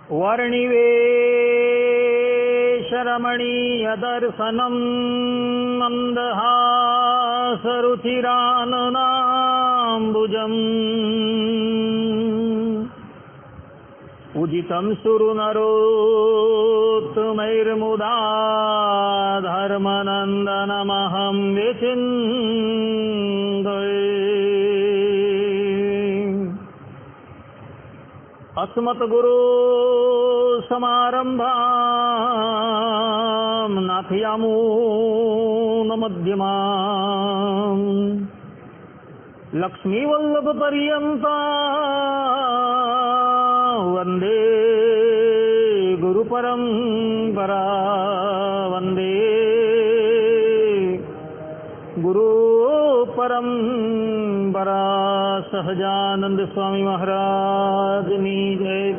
वर्णिवेशरमणीयदर्शनं मन्दहासरुचिराननाम्बुजम् उजितं सुरनरोत्तमैर्मुदा धर्मनन्दनमहं विचिन्तये। अस्मद्गुरो समारम्भां नाथयामूनमध्यमाम् लक्ष्मीवल्लभपर्यन्तां वन्दे गुरुपरम्परा वन्दे गुरुपरम्परा। सहजानंद स्वामी महाराज नी जय।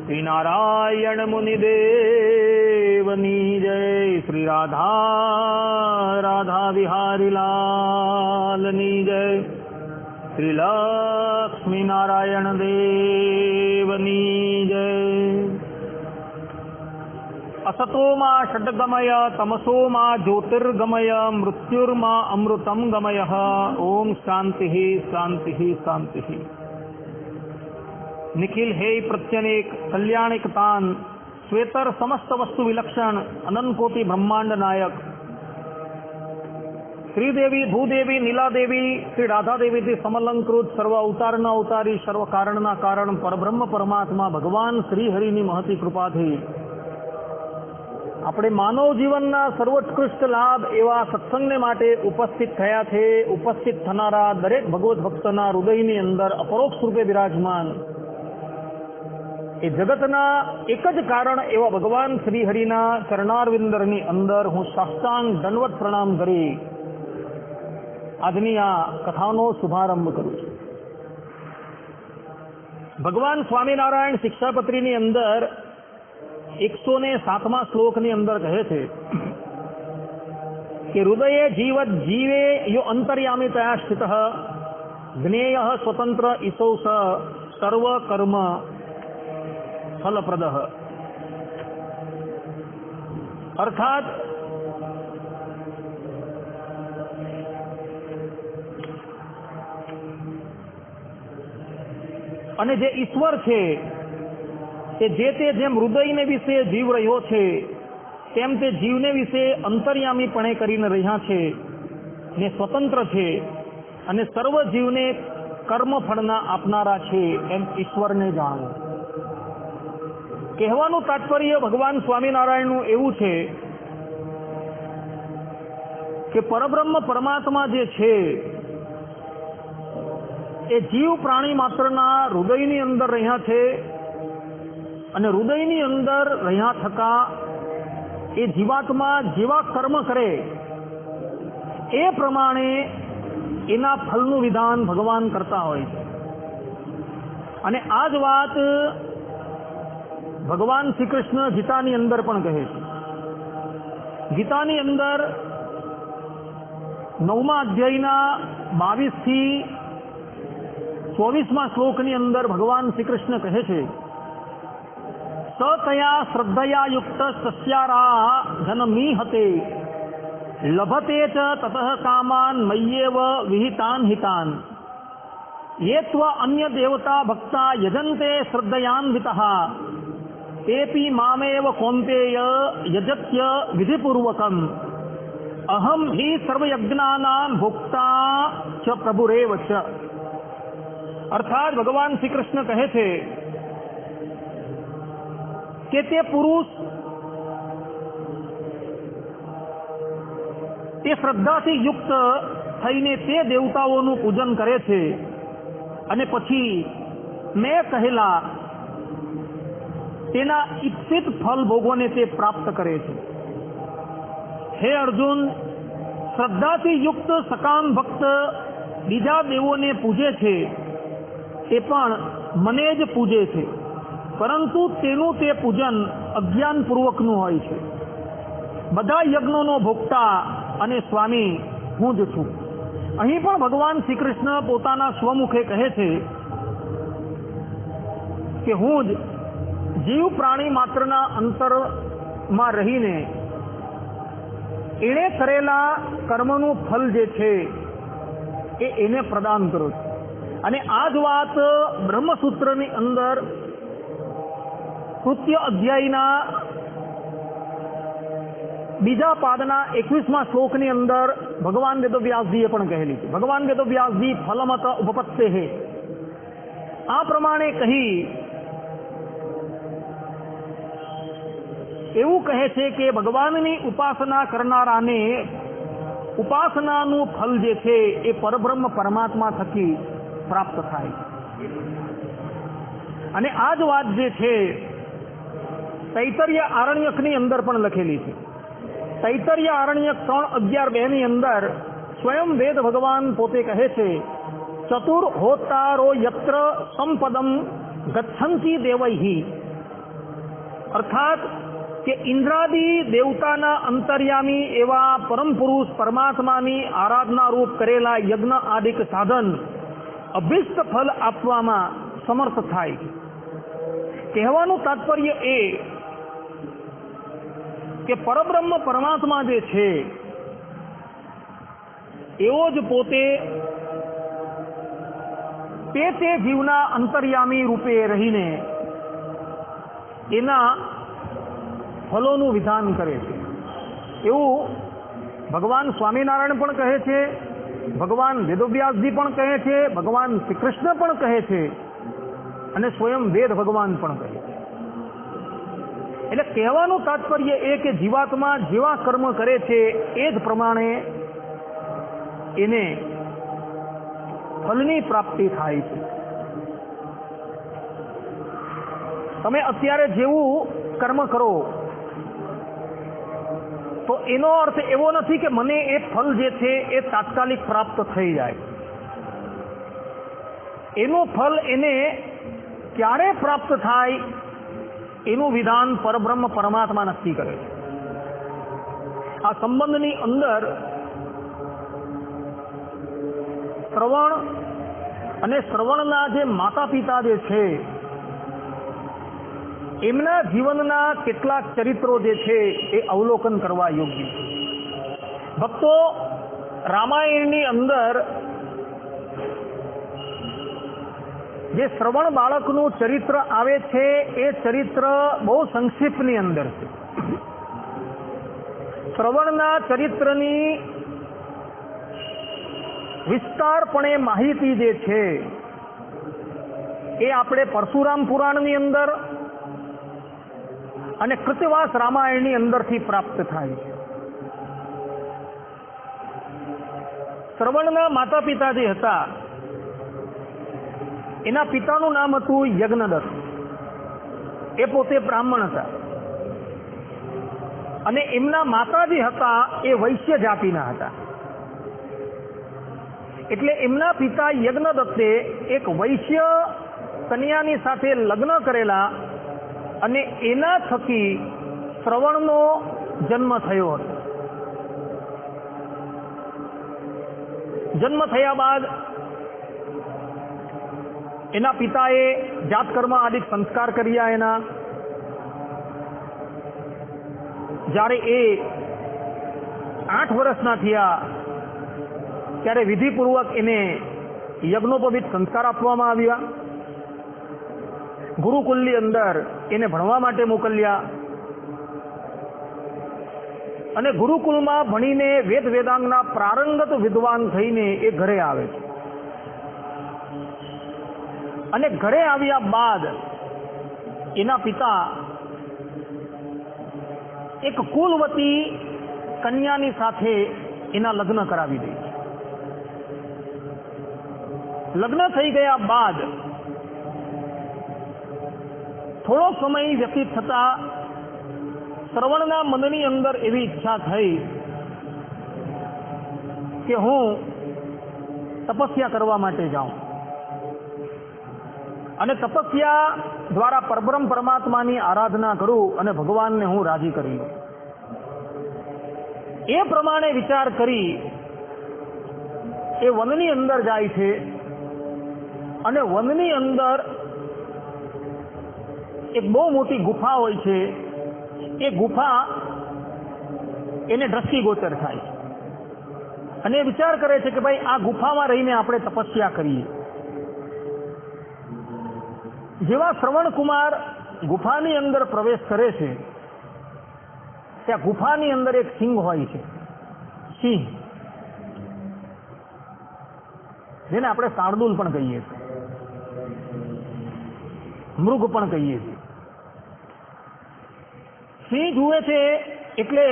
श्री नारायण मुनिदेव नी जय। श्री राधा राधा बिहारी लाल नी जय। श्री लक्ष्मी नारायण देव नी जय। असतो मा षड्गमय तमसो मा ज्योतिर्गमय मृत्युर्मा अमृतं गमय। ओम शांति शांति शांति। निखिल हे प्रत्यनेक कल्याणिकतान श्वेतर समस्त वस्तु विलक्षण अनंत कोटि ब्रह्मांड नायक श्रीदेवी भूदेवी नीलादेवी श्री राधा देवी થી સમલંકૃત સર્વ અવતારના અવતારી સર્વ કારણના કારણ પરબ્રહ્મ પરમાત્મા ભગવાન શ્રી હરિની મહતી કૃપાથી આપણે માનવ જીવનના સર્વોત્કૃષ્ટ લાભ એવા સત્સંગને માટે ઉપસ્થિત થયા છે। ઉપસ્થિત થનારા દરેક ભગવત ભક્તના હૃદયની અંદર અપરોક્ષ રૂપે બિરાજમાન એ જગતના એક જ કારણ એવા ભગવાન શ્રી હરિના ચરણારવિંદરની અંદર હું સાષ્ટાંગ દંડવત પ્રણામ કરી આજની આ કથાનો શુભારંભ કરું છું। ભગવાન સ્વામિનારાયણ શિક્ષાપત્રીની અંદર 107મા શ્લોકની અંદર કહે છે કે હૃદયે જીવત જીવે યો અંતર્યામી તયા સ્થિતઃ જ્ઞેયઃ સ્વતંત્ર ઈસૌ સ સર્વ કર્મ ફલપ્રદઃ। અર્થાત અને જે ઈશ્વર છે તે જે તે જેમ હૃદયને વિશે જીવ રહ્યો છે તેમ તે જીવને વિશે અંતર્યામીપણે કરીને રહ્યા છે ને સ્વતંત્ર છે અને સર્વ જીવને કર્મફળના આપનારા છે એમ ઈશ્વરને જાણવું। કહેવાનું તાત્પર્ય ભગવાન સ્વામિનારાયણનું એવું છે કે પરબ્રહ્મ પરમાત્મા જે છે એ જીવ પ્રાણી માત્રના હૃદયની અંદર રહ્યા છે અને હૃદયની અંદર રહ્યા થકા એ જીવાત્મા જેવા કર્મ કરે એ પ્રમાણે એના ફલનું વિધાન ભગવાન કરતા હોય છે। અને આ જ વાત ભગવાન શ્રી કૃષ્ણ ગીતાની અંદર પણ કહે છે। ગીતાની અંદર 9મા અધ્યાયના 22 થી 24મા શ્લોકની અંદર ભગવાન શ્રી કૃષ્ણ કહે છે સતયા શ્રદ્ધયા યુક્ત સસ્યારા જનમીહતે લભતે ચ તતઃ કામાન મય્યેવ વિહિતાન હિતાન ये त्व अन्य देवता भक्ता यजन्ते श्रद्धयान्वितः तेपि मामेव कौन्तेय यजत्य विधिपूर्वकम् अहम ही सर्वयज्ञानां भोक्ता च प्रभुरेव च। अर्थात भगवान श्री कृष्ण कहे थे કે તે પુરુષ તે શ્રદ્ધાથી યુક્ત થઈને તે દેવતાઓનું પૂજન કરે છે અને પછી મેં કહેલા તેના ઈપ્સિત ફલ ભોગોને તે પ્રાપ્ત કરે છે। હે અર્જુન, શ્રદ્ધાથી યુક્ત સકામ ભક્ત બીજા દેવોને પૂજે છે તે પણ મને જ પૂજે છે, પરંતુ તેનું તે પૂજન અજ્ઞાનપૂર્વકનું હોય છે। બધા યજ્ઞોનો ભોગતા અને સ્વામી હું જ છું। અહીં પણ ભગવાન શ્રી કૃષ્ણ પોતાના સ્વમુખે કહે છે કે હું જ જીવ પ્રાણી માત્રના અંતરમાં રહીને એણે કરેલા કર્મનું ફલ જે છે એ એને પ્રદાન કરો છો. અને આ જ વાત બ્રહ્મસૂત્રની અંદર તૃતીય અધ્યાયના બીજા પાદના 21મા શ્લોકની અંદર ભગવાન વેદવ્યાસજીએ પણ કહેલી છે. ભગવાન વેદવ્યાસજી ફલમત ઉપપત્તે આ પ્રમાણે કહી એવું કહે છે કે ભગવાનની ઉપાસના કરનારાને ઉપાસનાનું ફલ જે છે એ પરબ્રહ્મ પરમાત્મા થકી પ્રાપ્ત થાય. અને આ જ વાત જે છે તૈતરીય આરણ્યકની અંદર પણ લખેલી છે. તૈતરીય આરણ્યક 3:11-2 ની અંદર સ્વયં વેદ ભગવાન પોતે કહે છે, ચતુર હોતારો યત્ર સંપદમ ગચ્છંતિ દેવૈહિ, અર્થાત કે ઇન્દ્રાદિ દેવતાના અંતર્યામી એવા પરમ પુરુષ પરમાત્માની આરાધના રૂપ કરેલા યજ્ઞ આદિક સાધન અભિષ્ટ ફલ આપવામાં સમર્થ થાય. કહેવાનું તાત્પર્ય એ કે પરબ્રહ્મ પરમાત્મા જે છે એવો જ પોતે તે જીવના અંતર્યામી રૂપે રહીને એના ફલોનું વિધાન કરે છે. એવું ભગવાન સ્વામિનારાયણ પણ કહે છે, ભગવાન વેદવ્યાસજી પણ કહે છે, ભગવાન શ્રી કૃષ્ણ પણ કહે છે અને સ્વયં વેદ ભગવાન પણ કહે છે. એટલે કહેવાનું તાત્પર્ય એ કે જીવાત્મા જેવા કર્મ કરે છે એ જ પ્રમાણે એને ફલની પ્રાપ્તિ થાય છે. તમે અત્યારે જેવું કર્મ કરો તો એનો અર્થ એવો નથી કે મને એ ફલ જે છે એ તાત્કાલિક પ્રાપ્ત થઈ જાય. એનું ફલ એને ક્યારે પ્રાપ્ત થાય એનું વિધાન પરબ્રહ્મ પરમાત્મા નક્કી કરે છે. આ સંબંધની અંદર શ્રવણ અને શ્રવણના જે માતા પિતા જે છે એમના જીવનના કેટલાક ચરિત્રો જે છે એ અવલોકન કરવા યોગ્ય. ભક્તો, રામાયણની અંદર જે શ્રવણ બાળકનું ચરિત્ર આવે છે એ ચરિત્ર બહુ સંક્ષિપ્તની અંદર છે. શ્રવણના ચરિત્રની વિસ્તારપણે માહિતી જે છે એ આપણે પરશુરામ પુરાણની અંદર અને કૃતવાસ રામાયણની અંદરથી પ્રાપ્ત થાય છે. શ્રવણના માતા પિતા જે હતા એના પિતાનું નામ હતું યજ્ઞદત્ત. એ પોતે બ્રાહ્મણ હતા અને એમના માતા જે હતા એ વૈશ્ય જાતિના હતા. એટલે એમના પિતા યજ્ઞદત્તે એક વૈશ્ય કન્યાની સાથે લગ્ન કરેલા અને એના થકી શ્રવણનો જન્મ થયો હતો. જન્મ થયા બાદ એના પિતાએ જાતકર્મ આદિ સંસ્કાર કર્યા. એના જ્યારે એ 8 વર્ષના થયા ત્યારે વિધિપૂર્વક એને યજ્ઞોપવિત સંસ્કાર આપવામાં આવ્યા. ગુરુકુલની અંદર એને ભણવા માટે મોકલ્યા અને ગુરુકુલમાં ભણીને વેદ વેદાંગના પ્રારંગત વિદ્વાન થઈને એ ઘરે આવે છે. અને ઘરે આવ્યા બાદ એના પિતા એક કુલવતી કન્યાની સાથે એના લગ્ન કરાવી દે છે. લગ્ન થઈ ગયા બાદ થોડો સમય વ્યતીત થતા શ્રવણના મનની અંદર એવી ઈચ્છા થઈ કે હું તપસ્યા કરવા માટે જાઉં અને તપસ્યા દ્વારા પરબ્રહ્મ પરમાત્માની આરાધના કરું અને ભગવાનને હું રાજી કરી લઉં. એ પ્રમાણે વિચાર કરી એ વનની અંદર જાય છે અને વનની અંદર એક બહુ મોટી ગુફા હોય છે, એ ગુફા એને દ્રષ્ટિગોચર થાય અને વિચાર કરે છે કે ભાઈ આ ગુફામાં રહીને આપણે તપસ્યા કરીએ. જેવા શ્રવણકુમાર ગુફાની અંદર પ્રવેશ કરે છે, ત્યાં ગુફાની અંદર એક સિંહ હોય છે, સિંહ, જેને આપણે શાર્દૂલ પણ કહીએ છીએ, મૃગ પણ કહીએ છીએ. સિંહ જુએ છે એટલે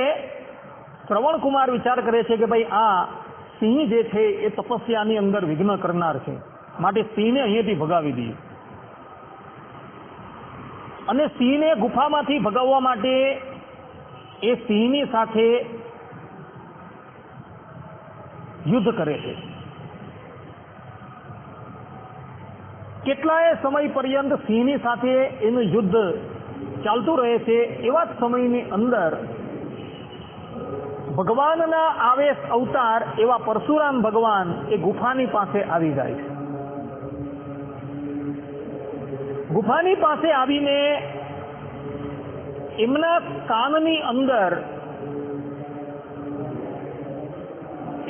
શ્રવણકુમાર વિચાર કરે છે કે ભાઈ આ સિંહ જે છે એ તપસ્યાની અંદર વિઘ્ન કરનાર છે, માટે સિંહને અહીંયાથી ભગાવી દઈએ. અને સિંહને ગુફામાંથી ભગાવવા માટે એ સિંહની સાથે યુદ્ધ કરે છે. કેટલાય સમય પર્યંત સિંહની સાથે એનું યુદ્ધ ચાલતું રહે છે. એવા જ સમયની અંદર ભગવાનના આવેશ અવતાર એવા પરશુરામ ભગવાન એ ગુફાની પાસે આવી જાય છે. ગુફાની પાસે આવીને એમના કાનની અંદર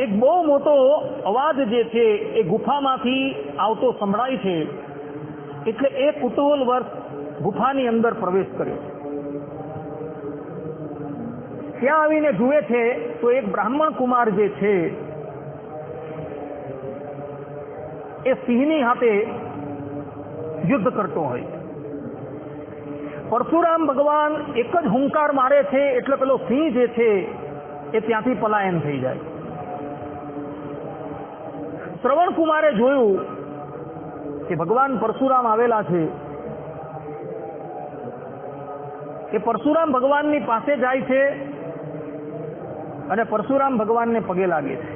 એક બહુ મોટો અવાજ જે છે એ ગુફામાંથી આવતો સંભળાય છે. એટલે એ કુતૂહલવશ ગુફાની અંદર પ્રવેશ કર્યો. ત્યાં આવીને જુએ છે તો એક બ્રાહ્મણ કુમાર જે છે એ સિંહની હાથે યુદ્ધ કરતો હોય. પરશુરામ ભગવાન એક જ હુંકાર મારે છે એટલે પેલો સિંહ જે છે એ ત્યાંથી પલાયન થઈ જાય. શ્રવણકુમારે જોયું કે ભગવાન પરશુરામ આવેલા છે. એ પરશુરામ ભગવાનની પાસે જાય છે અને પરશુરામ ભગવાનને પગે લાગે છે.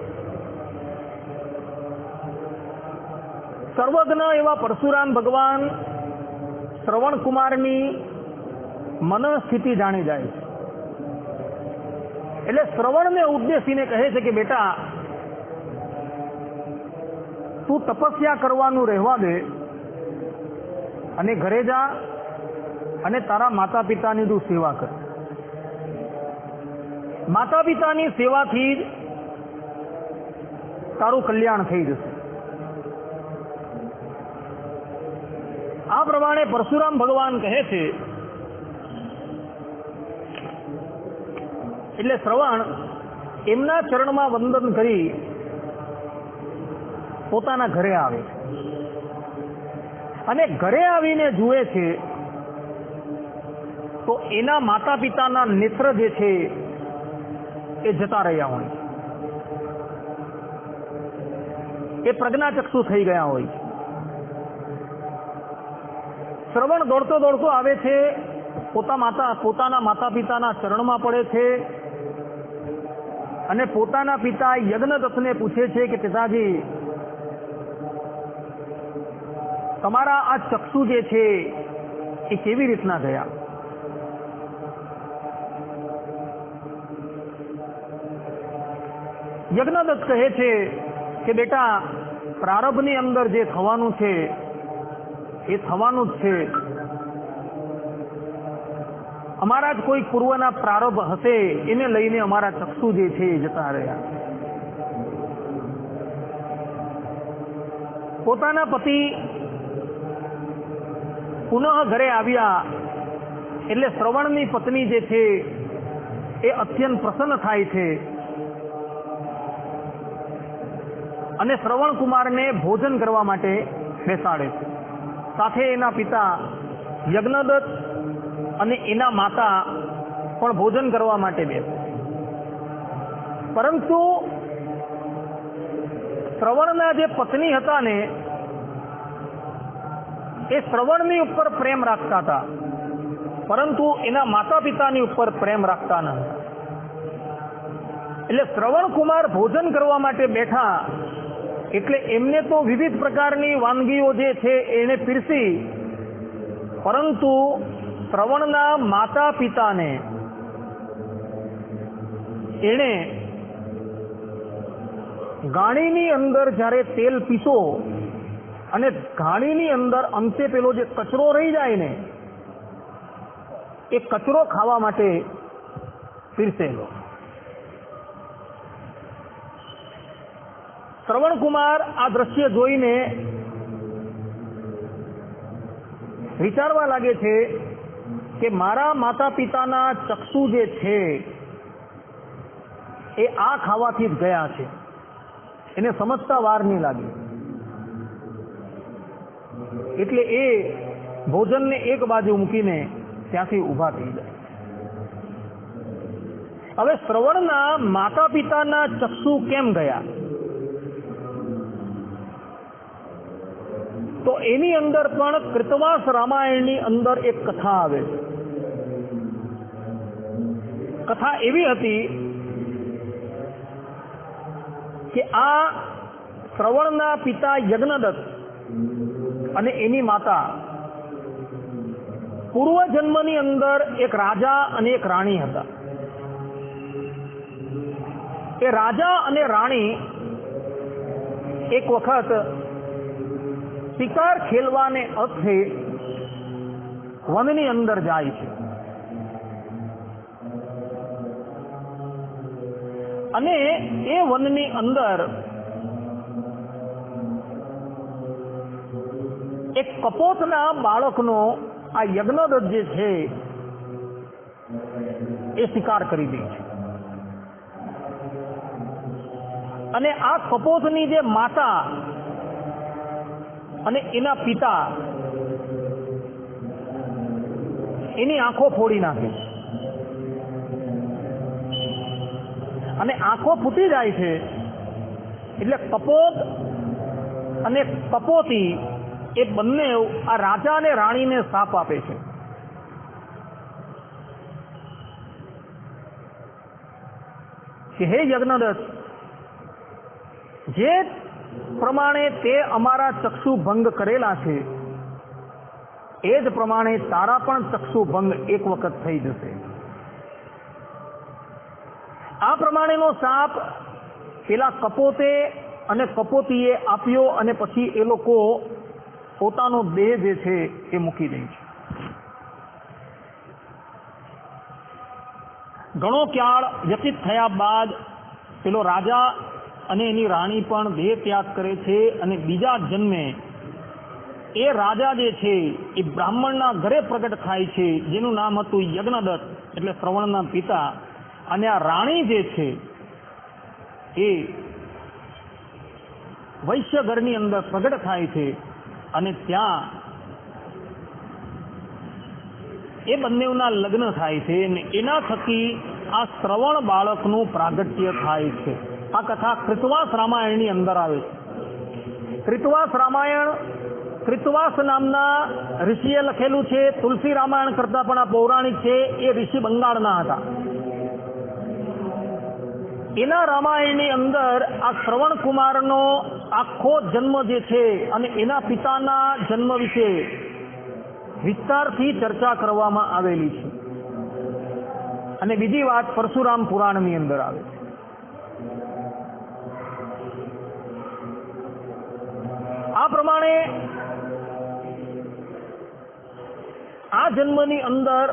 સર્વજ્ઞ એવા પરશુરામ ભગવાન શ્રવણકુમારની મનસ્થિતિ જાણી જાય છે. એટલે શ્રવણને ઉદ્દેશીને કહે છે કે બેટા, તું તપસ્યા કરવાનું રહેવા દે અને ઘરે જા અને તારા માતા પિતાની તું સેવા કર. માતા પિતાની સેવાથી જ તારું કલ્યાણ થઈ જશે. આ પ્રમાણે પરશુરામ ભગવાન કહે છે. એટલે શ્રવણ એમના ચરણમાં વંદન કરી પોતાના ઘરે આવે અને ઘરે આવીને જુએ છે તો એના માતા પિતાના નેત્ર જે છે એ જતા રહ્યા હોય, એ પ્રજ્ઞાચક્ષુ થઈ ગયા હોય. શ્રવણ દોડતો દોડતો આવે છે, પોતાના માતા પિતાના ચરણમાં પડે છે અને પોતાના પિતા યજ્ઞદત્તને પૂછે છે કે પિતાજી, તમારા આ ચક્ષુ જે છે એ કેવી રીતના ગયા? યજ્ઞદત્ત કહે છે કે બેટા, પ્રારબ્ધની અંદર જે થવાનું છે એ થવાનું જ છે. અમારા જ કોઈ પૂર્વના પ્રારબ્ધ હશે એને લઈને અમારા ચક્ષુ જે છે એ જતા રહ્યા. પોતાના પતિ પુનઃ ઘરે આવ્યા એટલે શ્રવણની પત્ની જે છે એ અત્યંત પ્રસન્ન થાય છે અને શ્રવણ કુમારને ભોજન કરવા માટે બેસાડે છે. સાથે એના પિતા યજ્ઞદત્ત અને એના માતા પણ ભોજન કરવા માટે બેસે. પરંતુ શ્રવણના જે પત્ની હતા ને, એ શ્રવણની ઉપર પ્રેમ રાખતા હતા, પરંતુ એના માતા પિતાની ઉપર પ્રેમ રાખતા ન હતા. એટલે શ્રવણ કુમાર ભોજન કરવા માટે બેઠા એટલે એમને તો વિવિધ પ્રકારની વાનગીઓ જે છે એને પીરસી, પરંતુ શ્રવણના માતા પિતાને એણે ગાણીની અંદર જ્યારે તેલ પીસો અને ઘાણીની અંદર અંતે પેલો જે કચરો રહી જાય ને એ કચરો ખાવા માટે પીરસેલો. શ્રવણકુમાર આ દ્રશ્ય જોઈને વિચારવા લાગે છે કે મારા માતા પિતાના ચક્ષુ જે છે એ આ ખાવાથી જ ગયા છે. એને સમજતા વાર નહીં લાગી. એટલે એ ભોજનને એક બાજુ મૂકીને ત્યાંથી ઊભા થઈ જાય. હવે શ્રવણના માતા પિતાના ચક્ષુ કેમ ગયા? તો એની અંદર પણ કૃતવાસ રામાયણની અંદર એક કથા આવે છે. કથા એવી હતી કે આ શ્રવણના પિતા યજ્ઞદત્ત અને એની માતા પૂર્વજન્મની અંદર એક રાજા અને એક રાણી હતા. એ રાજા અને રાણી એક વખત શિકાર ખેલવાને અર્થે વનની અંદર જાય છે અને એ વનની અંદર એક કપોતના બાળકનો આ યજ્ઞદત્ત જે છે એ શિકાર કરી દે છે. અને આ કપોતની જે માતા અને એના પિતા એની આંખો ફોડી નાખે અને આંખો ફૂટી જાય છે. એટલે કપોત અને કપોતી એ બંને આ રાજા અને રાણીને શાપ આપે છે કે હે યજ્ઞદત્ત, જે પ્રમાણે તે અમારા ચક્ષુ ભંગ કરેલા છે એ જ પ્રમાણે તારા પણ ચક્ષુ ભંગ એક વખત થઈ જશે. આ પ્રમાણેનો શાપ પેલા કપોતે અને કપોતીએ આપ્યો અને પછી એ લોકો પોતાનો દેહ જે છે એ મૂકી દે છે. ઘણો કાળ વ્યતીત થયા બાદ પેલો રાજા અને એની રાણી પણ દેહ ત્યાગ કરે છે અને બીજા જન્મે એ રાજા જે છે એ બ્રાહ્મણના ઘરે પ્રગટ થાય છે જેનું નામ હતું યજ્ઞદત્ત એટલે શ્રવણના પિતા. અને આ રાણી જે છે એ વૈશ્ય ઘરની અંદર પ્રગટ થાય છે અને ત્યાં એ બંનેના લગ્ન થાય છે અને એના થકી આ શ્રવણ બાળકનું પ્રાગટ્ય થાય છે. આ કથા કૃતવાસ રામાયણની અંદર આવે છે. કૃતવાસ રામાયણ કૃતવાસ નામના ઋષિએ લખેલું છે. તુલસી રામાયણ કરતા પણ આ પૌરાણિક છે. એ ઋષિ બંગાળના હતા. એના રામાયણની અંદર આ શ્રવણ કુમારનો આખો જન્મ જે છે અને એના પિતાના જન્મ વિશે વિસ્તારથી ચર્ચા કરવામાં આવેલી છે. અને બીજી વાત પરશુરામ પુરાણની અંદર આવે છે. આ પ્રમાણે આ જન્મની અંદર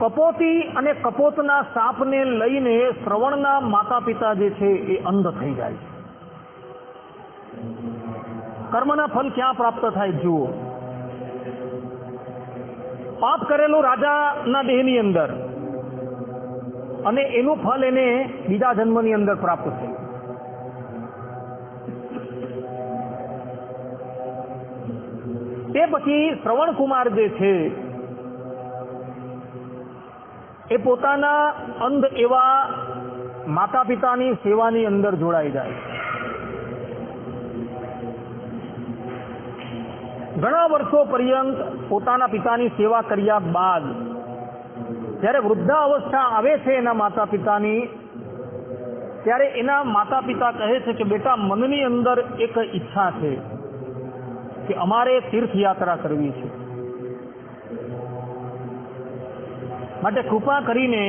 કપોતી અને કપોતના સાપને લઈને શ્રવણના માતા પિતા જે છે એ અંધ થઈ જાય છે. કર્મના ફળ ક્યાં પ્રાપ્ત થાય જુઓ. પાપ કરેલું રાજાના દેહની અંદર અને એનું ફળ એને બીજા જન્મની અંદર પ્રાપ્ત થયું. તે પછી શ્રવણ કુમાર જે છે એ પોતાના અંધ એવા માતા પિતાની સેવાની અંદર જોડાઈ જાય. ઘણા વર્ષો પર્યંત પોતાના પિતાની સેવા કર્યા બાદ જ્યારે વૃદ્ધાવસ્થા આવે છે એના માતા પિતાની, ત્યારે એના માતા પિતા કહે છે કે બેટા, મનની અંદર એક ઈચ્છા છે કે અમારે તીર્થયાત્રા કરવી છે, માટે કૃપા કરીને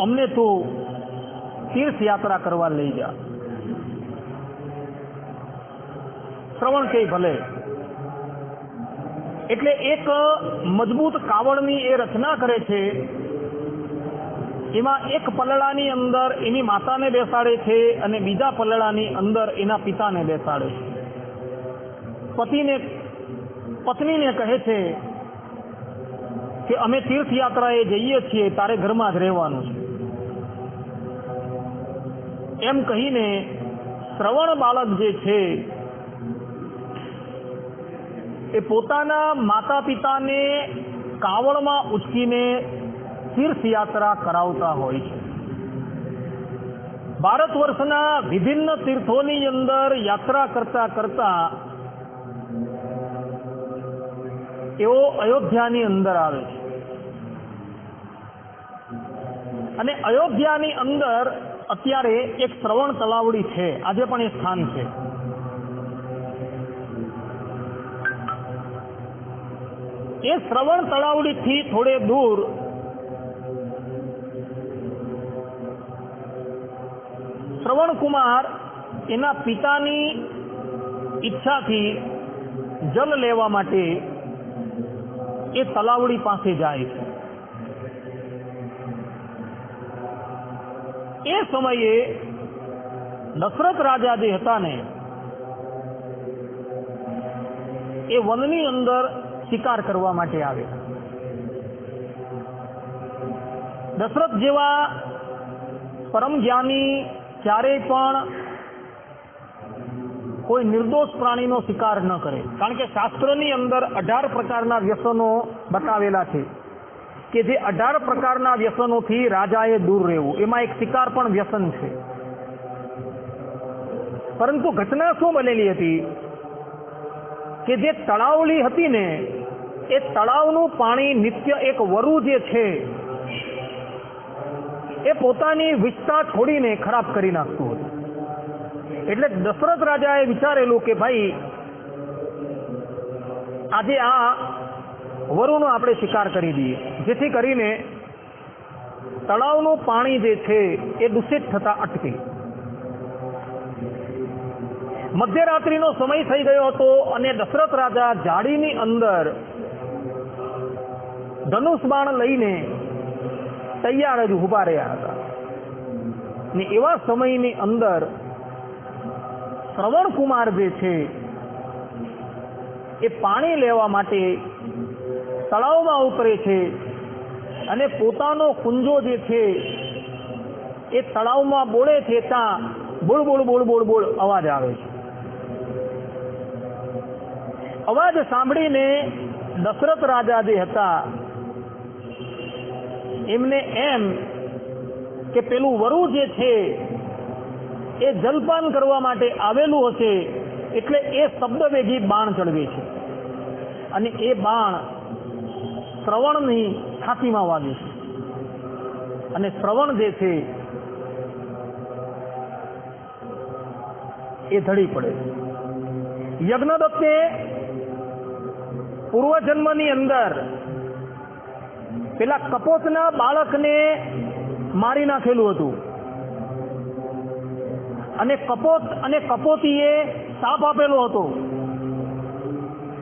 અમને તો તીર્થયાત્રા કરવા લઈ જા. શ્રવણ કે ભલે. એટલે એક મજબૂત કાવડની એ રચના કરે છે. એમાં એક પલળાની અંદર એની માતાને બેસાડે છે અને બીજા પલળાની અંદર એના પિતાને બેસાડે છે. પત્નીને કહે છે કે અમે તીર્થયાત્રાએ જઈએ છીએ, તારે ઘરમાં જ રહેવાનું છે. એમ કહીને શ્રવણ બાળક જે છે એ પોતાના માતા પિતાને કાવડમાં ઉચકીને તીર્થયાત્રા કરાવતા હોય છે. ભારત વર્ષના વિભિન્ન તીર્થોની અંદર યાત્રા કરતા કરતા એઓ અયોધ્યાની અંદર આવે છે અને અયોધ્યાની અંદર અત્યારે એક શ્રવણ તલાવડી છે. આજે પણ એ સ્થાન છે. એ શ્રવણ તલાવડીથી થોડે દૂર શ્રવણકુમાર એના પિતાની ઈચ્છાથી જલ લેવા માટે એ તલાવડી પાસે જાય છે. એ સમયે દશરથ રાજા જે હતા ને એ વનની અંદર શિકાર કરવા માટે આવે. દશરથ જેવા પરમ જ્ઞાની ક્યારેય પણ કોઈ નિર્દોષ પ્રાણીનો શિકાર ન કરે, કારણ કે શાસ્ત્રની અંદર 18 પ્રકારના વ્યસનો બતાવેલા છે કે જે 18 પ્રકારના વ્યસનોથી રાજાએ દૂર રહેવું. એમાં એક શિકાર પણ વ્યસન છે. પરંતુ ઘટના શું બનેલી હતી કે જે તળાવલી હતી ને એ તળાવનું પાણી નિત્ય એક વરુ જે છે એ પોતાની વિષતા છોડીને ખરાબ કરી નાખતું હતું. એટલે દશરથ રાજાએ વિચારેલું કે ભાઈ આજે આ વરુનો આપણે શિકાર કરી દઈએ, જેથી કરીને તળાવનું પાણી જે છે એ દૂષિત થતા અટકે. મધ્યરાત્રિનો સમય થઈ ગયો હતો અને દશરથ રાજા જાળીની અંદર ધનુષ બાણ લઈને તૈયાર જ ઉભા રહ્યા હતા. ને એવા સમયની અંદર શ્રવણકુમાર જે છે એ પાણી લેવા માટે તળાવમાં ઉતરે છે અને પોતાનો કુંજો જે છે એ તળાવમાં બોળે છે. ત્યાં બોળ બોળ બોળ બોળ બોળ અવાજ આવે છે. અવાજ સાંભળીને દશરથ રાજા જે હતા એમને એમ કે પેલું વરુ જે છે એ જલપાન કરવા માટે આવેલું હશે, એટલે એ શબ્દવેગી બાણ ચડવે છે અને એ બાણ શ્રવણની છાતીમાં વાગે છે અને શ્રવણ જે છે એ ધડી પડે છે. યજ્ઞદત્તે પૂર્વજન્મની અંદર પેલા કપોતના બાળકને મારી નાખેલું હતું અને કપોત અને કપોતીએ શાપ આપેલો હતો.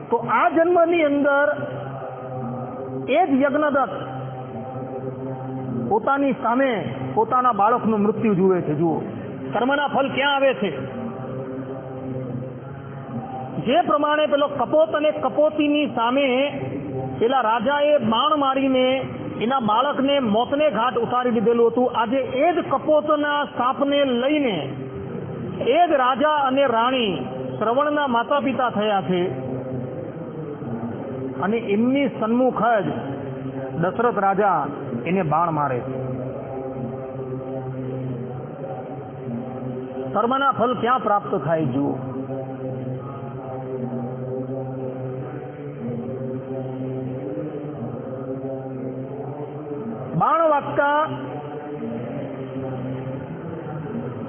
તો આ જન્મની અંદર એ જ યજ્ઞદત્ત પોતાની સામે પોતાના બાળકનું મૃત્યુ જુએ છે. જુઓ કર્મના ફળ ક્યાં આવે છે. જે પ્રમાણે પેલો કપોત અને કપોતીની સામે પેલા રાજાએ બાણ મારીને એના બાળકને મોતને ઘાટ ઉતારી દીધેલું હતું, આજે એ જ કપોતના સાપને લઈને એ જ રાજા અને રાણી શ્રવણના માતા પિતા થયા છે અને એમની સન્મુખ જ દશરથ રાજા એને બાણ મારે છે. કર્મના ફળ ક્યાં પ્રાપ્ત થાય જુઓ. બાણ વાગતા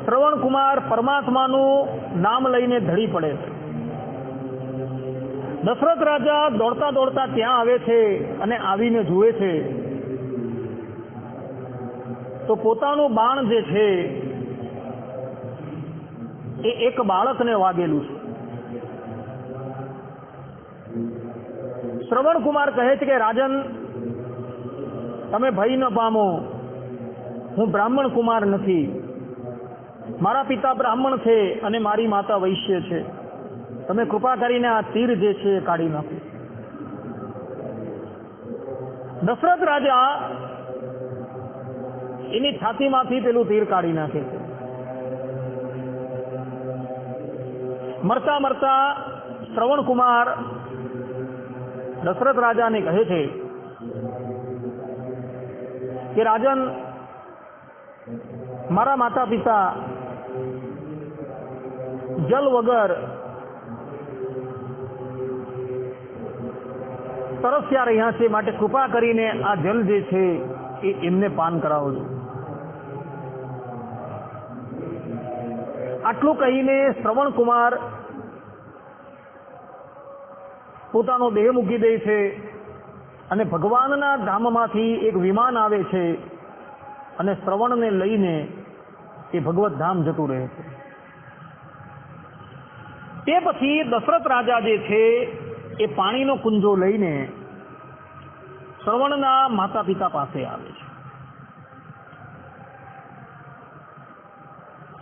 શ્રવણકુમાર પરમાત્માનું નામ લઈને ધડી પડે છે. દશરથ રાજા દોડતા દોડતા ત્યાં આવે છે અને આવીને જુએ છે તો પોતાનું બાણ જે છે એ એક બાળકને વાગેલું છે. શ્રવણ કુમાર કહે છે કે રાજન, તમે ભય ન પામો, હું બ્રાહ્મણ કુમાર નથી. મારા પિતા બ્રાહ્મણ છે અને મારી માતા વૈશ્ય છે. તમે કૃપા કરીને આ તીર જે છે એ કાઢી નાખો. દશરથ રાજા એની છાતીમાંથી પેલું તીર કાઢી નાખે છે. મરતા મરતા શ્રવણ કુમાર દશરથ રાજાને કહે છે કે રાજન, મારા માતા પિતા જલ વગર તરસ્યા રહ્યા છે, માટે કૃપા કરીને આ જલ જે છે એ એમને પાન કરાવો છો. આટલું કહીને શ્રવણ કુમાર પોતાનો દેહ મૂકી દે છે અને ભગવાનના ધામમાંથી એક વિમાન આવે છે અને શ્રવણને લઈને એ ભગવત ધામ જતું રહે છે. તે પછી દશરથ રાજા જે છે એ પાણીનો કુંજો લઈને શ્રવણના માતા પિતા પાસે આવે છે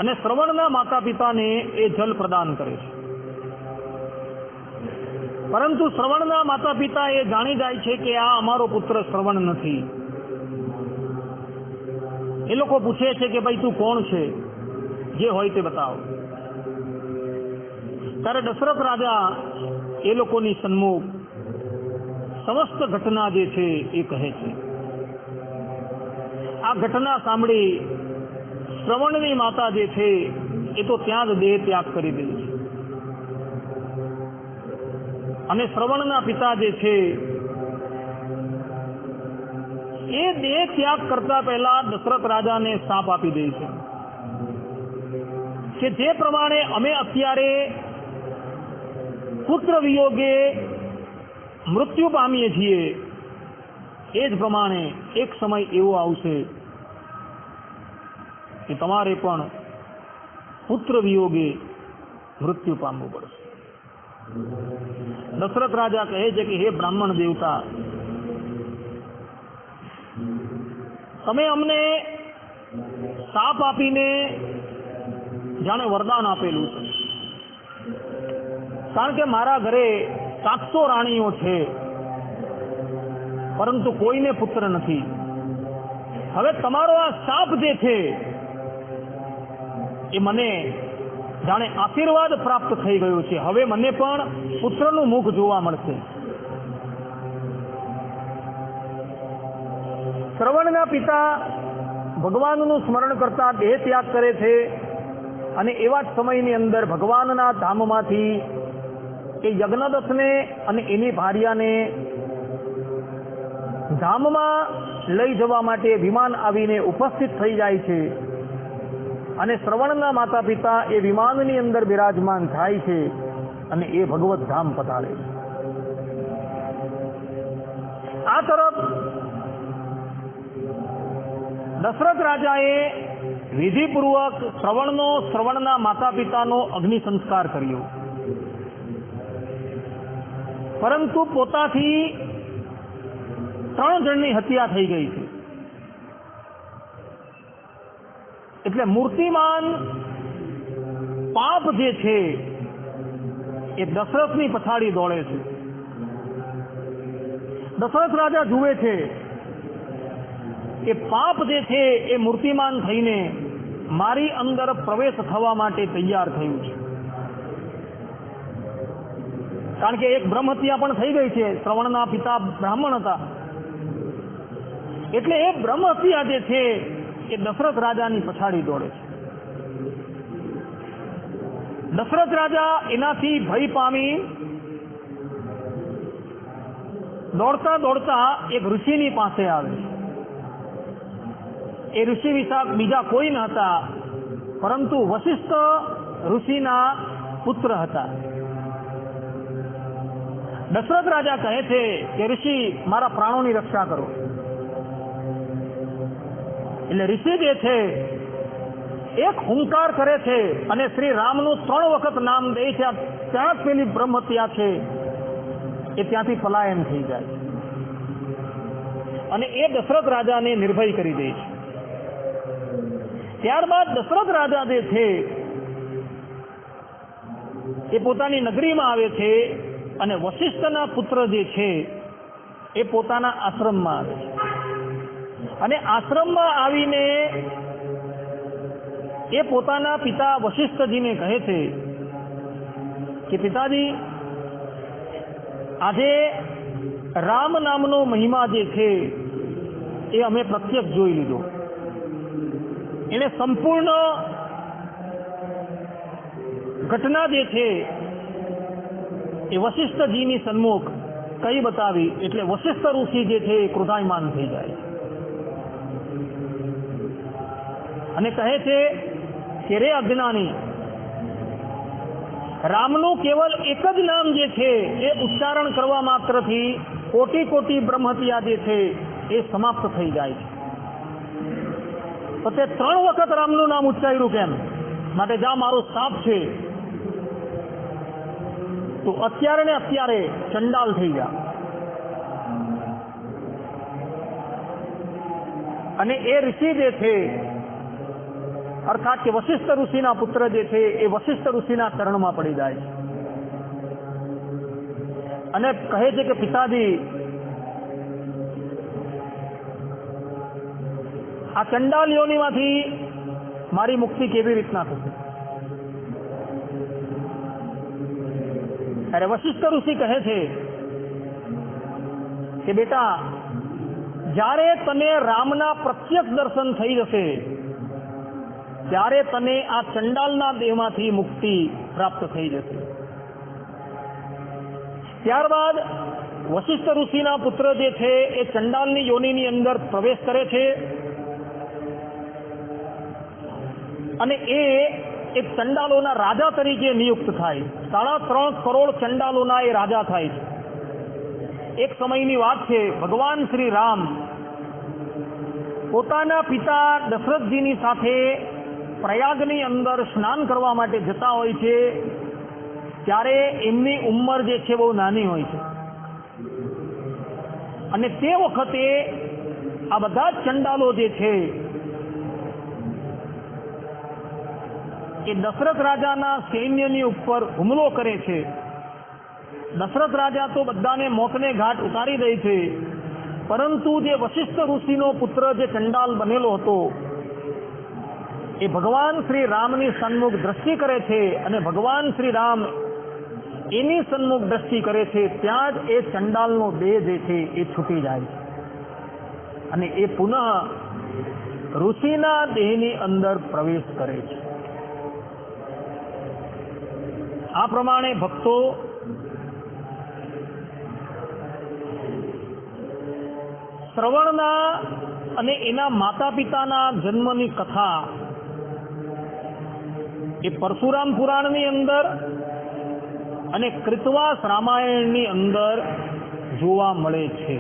અને શ્રવણના માતા પિતાને એ જલ પ્રદાન કરે છે. પરંતુ શ્રવણના માતા પિતા એ જાણી જાય છે કે આ અમારો પુત્ર શ્રવણ નથી. એ લોકો પૂછે છે કે ભાઈ તું કોણ છે, જે હોય તે બતાવો. ત્યારે દશરથ રાજા એ લોકોની સન્મુખ સમસ્ત ઘટના જે છે એ કહે છે. આ ઘટના સાંભળી શ્રવણની માતા જે છે એ તો ત્યાં જ દેહ ત્યાગ કરી દે છે અને શ્રવણના પિતા જે છે એ દેહ ત્યાગ કરતા પહેલા દશરથ રાજાને શાપ આપી દે છે કે જે પ્રમાણે અમે અત્યારે પુત્ર વિયોગે મૃત્યુ પામીએ છીએ, એ જ પ્રમાણે એક સમય એવો આવશે કે તમારે પણ પુત્ર વિયોગે મૃત્યુ પામવું પડશે. દશરથ રાજા કહે છે કે હે બ્રાહ્મણ દેવતા, તમે અમને શાપ આપીને જાણે વરદાન આપેલું છે. કારણ કે મારા ઘરે 700 રાણીઓ છે, પરંતુ કોઈને પુત્ર નથી. હવે તમારો આ શાપ જે છે એ મને જાણે આશીર્વાદ પ્રાપ્ત થઈ ગયો છે. હવે મને પણ પુત્રનું મુખ જોવા મળશે. શ્રવણના પિતા ભગવાનનું સ્મરણ કરતા દેહ ત્યાગ કરે છે અને એવા જ સમયની અંદર ભગવાનના ધામમાંથી એ યજ્ઞદત્તને અને એની ભાર્યાને ધામમાં લઈ જવા માટે વિમાન આવીને ઉપસ્થિત થઈ જાય છે અને શ્રવણના માતા પિતા એ વિમાનની અંદર બિરાજમાન થાય છે અને એ ભગવત ધામ પધારે છે. આ તરફ દશરથ રાજાએ વિધિપૂર્વક શ્રવણના માતા પિતાનો અગ્નિ સંસ્કાર કર્યો, પરંતુ પોતાથી 3 જણની હત્યા થઈ ગઈ છે. એટલે મૂર્તિમાન પાપ જે છે એ દશરથની પછાડી દોડે છે. દશરથ રાજા જુએ છે કે પાપ જે છે એ મૂર્તિમાન થઈને મારી અંદર પ્રવેશ થવા માટે તૈયાર થયું છે. કારણ કે એક બ્રહ્મ હત્યા પણ થઈ ગઈ છે. શ્રવણના પિતા બ્રાહ્મણ હતા, એટલે એ બ્રહ્મ હત્યા જે છે એ દશરથ રાજાની પછાડી દોડે છે. દશરથ રાજા એનાથી ભય પામી દોડતા દોડતા એક ઋષિની પાસે આવે છે. એ ઋષિ બીજા કોઈ ન હતા, પરંતુ વશિષ્ઠ ઋષિના પુત્ર હતા. દશરથ રાજા કહે છે કે ઋષિ, મારા પ્રાણોની રક્ષા કરો. એટલે ઋષિ જે છે એક હુંકાર કરે છે અને શ્રી રામનું 3 વખત નામ દે છે. ત્યાં જ પેલી બ્રહ્મ હત્યા છે એ ત્યાંથી પલાયન થઈ જાય અને એ દશરથ રાજાને નિર્ભય કરી દે છે. ત્યારબાદ દશરથ રાજા જે છે એ પોતાની નગરીમાં આવે છે અને વશિષ્ઠના પુત્ર જે છે એ પોતાના આશ્રમમાં આવે છે અને આશ્રમમાં આવીને એ પોતાના પિતા વશિષ્ઠજીને કહે છે કે પિતાજી, આજે રામ નામનો મહિમા જે છે એ અમે પ્રત્યક્ષ જોઈ લીધો. એને સંપૂર્ણ ઘટના જે છે એ વશિષ્ઠજીની સન્મુખ કઈ બતાવી એટલે વશિષ્ઠ ઋષિ જે છે એ ક્રોધાયમાન થઈ જાય અને કહે છે કે રે અજ્ઞાની, રામનું કેવલ એક જ નામ જે છે એ ઉચ્ચારણ કરવા માત્રથી કોટી કોટી બ્રહ્મહત્યા જે છે એ સમાપ્ત થઈ જાય છે. તો તે 3 વખત રામનું નામ ઉચ્ચાર્યું કેમ? માટે જા મારો શાપ છે તો અત્યારે ને અત્યારે ચંડાલ થઈ જા. અને એ ઋષિ જે છે અર્થાત કે વશિષ્ઠ ઋષિના પુત્ર જે છે એ વશિષ્ઠ ઋષિના ચરણમાં પડી જાય છે અને કહે છે કે પિતાજી, આ ચંડાલ યોનિમાંથી મારી મુક્તિ કેવી રીતના થશે? ત્યારે વશિષ્ઠ ઋષિ કહે છે કે બેટા, જ્યારે તને રામના પ્રત્યક્ષ દર્શન થઈ જશે ત્યારે તને આ ચંડાલના દેહમાંથી મુક્તિ પ્રાપ્ત થઈ જશે. ત્યારબાદ વશિષ્ઠ ઋષિના પુત્ર જે છે એ ચંડાલની યોનિની અંદર પ્રવેશ કરે છે અને એ એક ચંડાલોના રાજા તરીકે નિયુક્ત થાય. 3.5 કરોડ ચંડાલોના એ રાજા થાય છે. એક સમયની વાત છે, ભગવાન શ્રી રામ પોતાના પિતા દશરથજીની સાથે પ્રયાગની અંદર સ્નાન કરવા માટે જતા હોય છે ત્યારે એમની ઉંમર જે છે બહુ નાની હોય છે અને તે વખતે આ બધા જ ચંડાલો જે છે એ દશરથ રાજાના સૈન્યની ઉપર હુમલો કરે છે. દશરથ રાજા તો બધાને મોતને ઘાટ ઉતારી દે છે, પરંતુ જે વશિષ્ઠ ઋષિનો પુત્ર જે ચંડાલ બનેલો હતો એ ભગવાન શ્રી રામની સન્મુખ દ્રષ્ટિ કરે છે અને ભગવાન શ્રી રામ એની સન્મુખ દ્રષ્ટિ કરે છે ત્યાં જ એ ચંડાલનો દેહ જે છે એ છૂટી જાય છે અને એ પુનઃ ઋષિના દેહની અંદર પ્રવેશ કરે છે. આ પ્રમાણે ભક્તો શ્રવણના અને એના માતા પિતાના જન્મની કથા એ પરશુરામ પુરાણની અંદર અને કૃતવાસ રામાયણની અંદર જોવા મળે છે.